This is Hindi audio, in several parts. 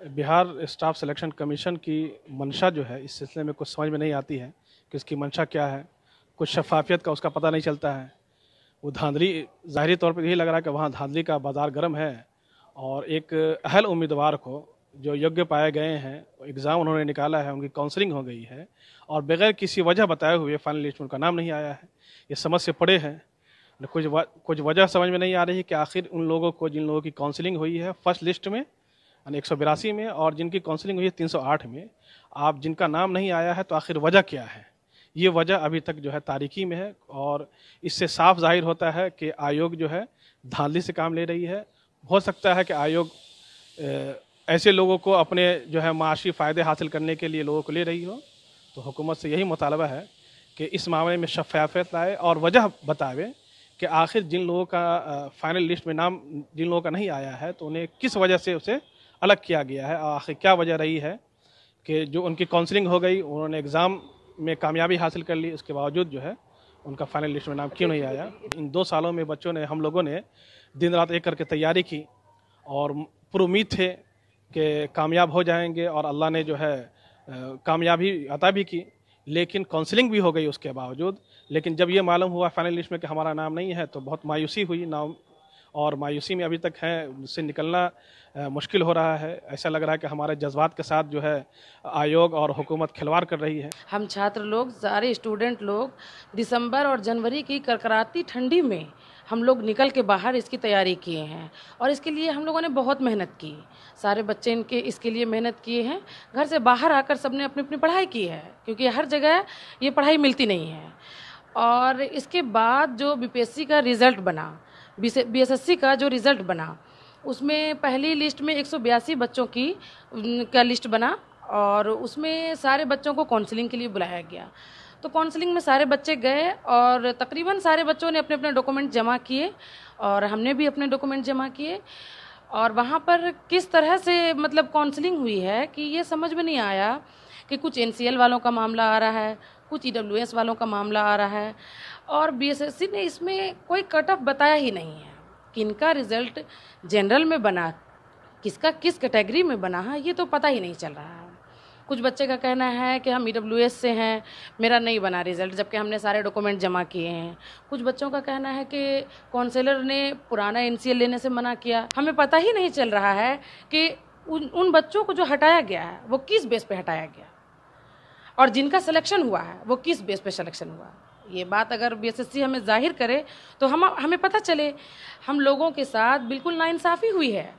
बिहार स्टाफ सिलेक्शन कमीशन की मंशा जो है इस सिलसिले में कुछ समझ में नहीं आती है कि इसकी मंशा क्या है। कुछ शफाफियत का उसका पता नहीं चलता है। वो धांधली, ज़ाहिरी तौर पर यही लग रहा है कि वहाँ धांधली का बाज़ार गर्म है और एक अहल उम्मीदवार को जो योग्य पाए गए हैं, एग्ज़ाम उन्होंने निकाला है, उनकी काउंसलिंग हो गई है और बगैर किसी वजह बताए हुए फाइनल लिस्ट में उनका नाम नहीं आया है। ये समझ से पड़े हैं। कुछ वजह समझ में नहीं आ रही है कि आखिर उन लोगों को, जिन लोगों की काउंसलिंग हुई है फर्स्ट लिस्ट में यानी 182 में और जिनकी काउंसलिंग हुई है 308 में, आप जिनका नाम नहीं आया है तो आखिर वजह क्या है? ये वजह अभी तक जो है तारीकी में है और इससे साफ जाहिर होता है कि आयोग जो है धांधली से काम ले रही है। हो सकता है कि आयोग ऐसे लोगों को अपने जो है माशी फ़ायदे हासिल करने के लिए लोगों को ले रही हो। तो हुकूमत से यही मुतालबा है कि इस मामले में शफाफियत लाए और वजह बतावे कि आखिर जिन लोगों का फाइनल लिस्ट में नाम जिन लोगों का नहीं आया है तो उन्हें किस वजह से उसे अलग किया गया है और आखिर क्या वजह रही है कि जो उनकी काउंसलिंग हो गई, उन्होंने एग्ज़ाम में कामयाबी हासिल कर ली, उसके बावजूद जो है उनका फाइनल लिस्ट में नाम क्यों नहीं आया। इन 2 सालों में बच्चों ने, हम लोगों ने दिन रात एक करके तैयारी की और पूरी उम्मीद थे कि कामयाब हो जाएंगे और अल्लाह ने जो है कामयाबी अता भी की, लेकिन काउंसलिंग भी हो गई उसके बावजूद। लेकिन जब ये मालूम हुआ फाइनल लिस्ट में कि हमारा नाम नहीं है तो बहुत मायूसी हुई नाम, और मायूसी में अभी तक है, उससे निकलना मुश्किल हो रहा है। ऐसा लग रहा है कि हमारे जज्बात के साथ जो है आयोग और हुकूमत खिलवाड़ कर रही है। हम छात्र लोग, सारे स्टूडेंट लोग दिसंबर और जनवरी की करकराती ठंडी में हम लोग निकल के बाहर इसकी तैयारी किए हैं और इसके लिए हम लोगों ने बहुत मेहनत की। सारे बच्चे इनके इसके लिए मेहनत किए हैं। घर से बाहर आकर सबने अपनी अपनी पढ़ाई की है क्योंकि हर जगह ये पढ़ाई मिलती नहीं है। और इसके बाद जो बीपीएससी का रिज़ल्ट बना, बीएसएससी का जो रिज़ल्ट बना, उसमें पहली लिस्ट में 182 बच्चों की का लिस्ट बना और उसमें सारे बच्चों को काउंसलिंग के लिए बुलाया गया। तो काउंसलिंग में सारे बच्चे गए और तकरीबन सारे बच्चों ने अपने अपने डॉक्यूमेंट जमा किए और हमने भी अपने डॉक्यूमेंट जमा किए। और वहाँ पर किस तरह से मतलब काउंसलिंग हुई है कि ये समझ में नहीं आया कि कुछ एनसीएल वालों का मामला आ रहा है, कुछ ईडब्ल्यूएस वालों का मामला आ रहा है और बीएसएससी ने इसमें कोई कट ऑफ बताया ही नहीं है। किनका रिज़ल्ट जनरल में बना, किसका किस कैटेगरी में बना है, ये तो पता ही नहीं चल रहा है। कुछ बच्चे का कहना है कि हम ईडब्ल्यूएस से हैं, मेरा नहीं बना रिज़ल्ट, जबकि हमने सारे डॉक्यूमेंट जमा किए हैं। कुछ बच्चों का कहना है कि काउंसलर ने पुराना एनसीएल लेने से मना किया। हमें पता ही नहीं चल रहा है कि उन बच्चों को जो हटाया गया है वो किस बेस पे हटाया गया और जिनका सिलेक्शन हुआ है वो किस बेस पे सिलेक्शन हुआ। ये बात अगर बीएसएससी हमें जाहिर करे तो हमें पता चले। हम लोगों के साथ बिल्कुल नाइंसाफ़ी हुई है।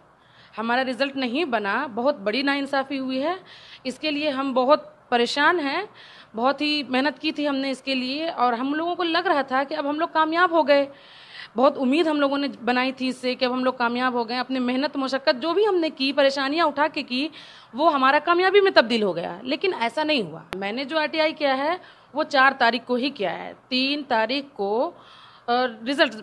हमारा रिज़ल्ट नहीं बना, बहुत बड़ी नाइंसाफ़ी हुई है। इसके लिए हम बहुत परेशान हैं। बहुत ही मेहनत की थी हमने इसके लिए और हम लोगों को लग रहा था कि अब हम लोग कामयाब हो गए। बहुत उम्मीद हम लोगों ने बनाई थी इससे कि अब हम लोग कामयाब हो गए। अपनी मेहनत मशक्क़त जो भी हमने की, परेशानियां उठा के की, वो हमारा कामयाबी में तब्दील हो गया। लेकिन ऐसा नहीं हुआ। मैंने जो आरटीआई किया है वो 4 तारीख को ही किया है। 3 तारीख को रिज़ल्ट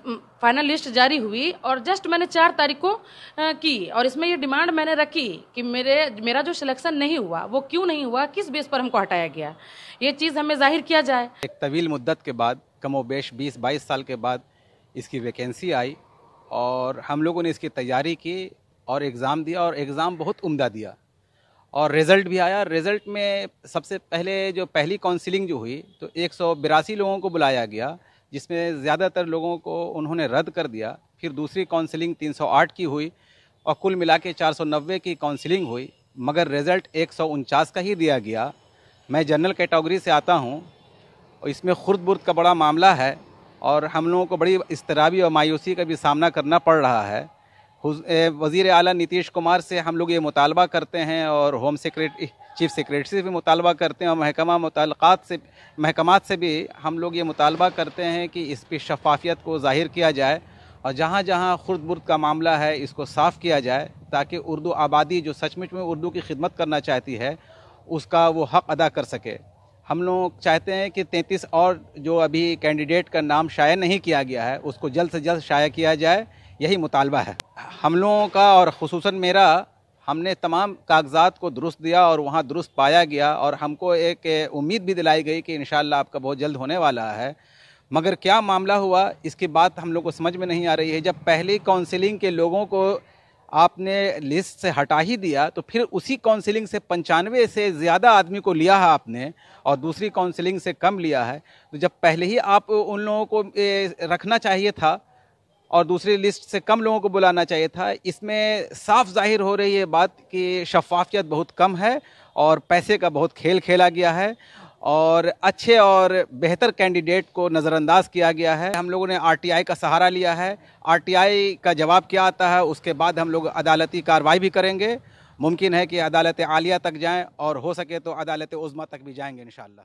फाइनल लिस्ट जारी हुई और जस्ट मैंने 4 तारीख को की और इसमें ये डिमांड मैंने रखी कि मेरा जो सिलेक्शन नहीं हुआ वो क्यों नहीं हुआ, किस बेस पर हमको हटाया गया, ये चीज़ हमें जाहिर किया जाए। एक तवील मुद्दत के बाद, कमोबेश 20-22 साल के बाद इसकी वैकेंसी आई और हम लोगों ने इसकी तैयारी की और एग्ज़ाम दिया और एग्ज़ाम बहुत उम्दा दिया और रिज़ल्ट भी आया। रिज़ल्ट में सबसे पहले जो पहली काउंसलिंग जो हुई तो 182 लोगों को बुलाया गया, जिसमें ज़्यादातर लोगों को उन्होंने रद्द कर दिया। फिर दूसरी काउंसलिंग 308 की हुई और कुल मिला के 490 की काउंसलिंग हुई, मगर रिज़ल्ट 149 का ही दिया गया। मैं जनरल कैटेगरी से आता हूँ और इसमें खुर्द-बुर्द का बड़ा मामला है और हम लोगों को बड़ी इज़्तिराबी और मायूसी का भी सामना करना पड़ रहा है। वज़ीर आला नीतीश कुमार से हम लोग ये मुतालबा करते हैं और होम सेक्रेटरी, चीफ सेक्रेटरी से भी मुतालबा करते हैं और महकमात से भी हम लोग ये मुतालबा करते हैं कि इस पर शफाफियत को ज़ाहिर किया जाए और जहाँ जहाँ खुर्द-बुर्द का मामला है इसको साफ़ किया जाए ताकि उर्दू आबादी जो सचमुच में उर्दू की खिदमत करना चाहती है उसका वो हक़ अदा कर सके। हम लोग चाहते हैं कि 33 और जो अभी कैंडिडेट का नाम शाया नहीं किया गया है उसको जल्द से जल्द शाया किया जाए, यही मुतालबा है हम लोगों का। और ख़ुसूसन मेरा, हमने तमाम कागजात को दुरुस्त दिया और वहाँ दुरुस्त पाया गया और हमको एक उम्मीद भी दिलाई गई कि इंशाअल्लाह आपका बहुत जल्द होने वाला है। मगर क्या मामला हुआ इसकी बात हम लोग को समझ में नहीं आ रही है। जब पहली काउंसलिंग के लोगों को आपने लिस्ट से हटा ही दिया, तो फिर उसी काउंसिलिंग से 95 से ज़्यादा आदमी को लिया है आपने और दूसरी काउंसिलिंग से कम लिया है। तो जब पहले ही आप उन लोगों को रखना चाहिए था और दूसरी लिस्ट से कम लोगों को बुलाना चाहिए था। इसमें साफ जाहिर हो रही है बात कि शफाफियत बहुत कम है और पैसे का बहुत खेल खेला गया है और अच्छे और बेहतर कैंडिडेट को नज़रअंदाज किया गया है। हम लोगों ने आरटीआई का सहारा लिया है। आरटीआई का जवाब क्या आता है उसके बाद हम लोग अदालती कार्रवाई भी करेंगे। मुमकिन है कि अदालत आलिया तक जाएं और हो सके तो अदालत उज़्मा तक भी जाएंगे इंशाअल्लाह।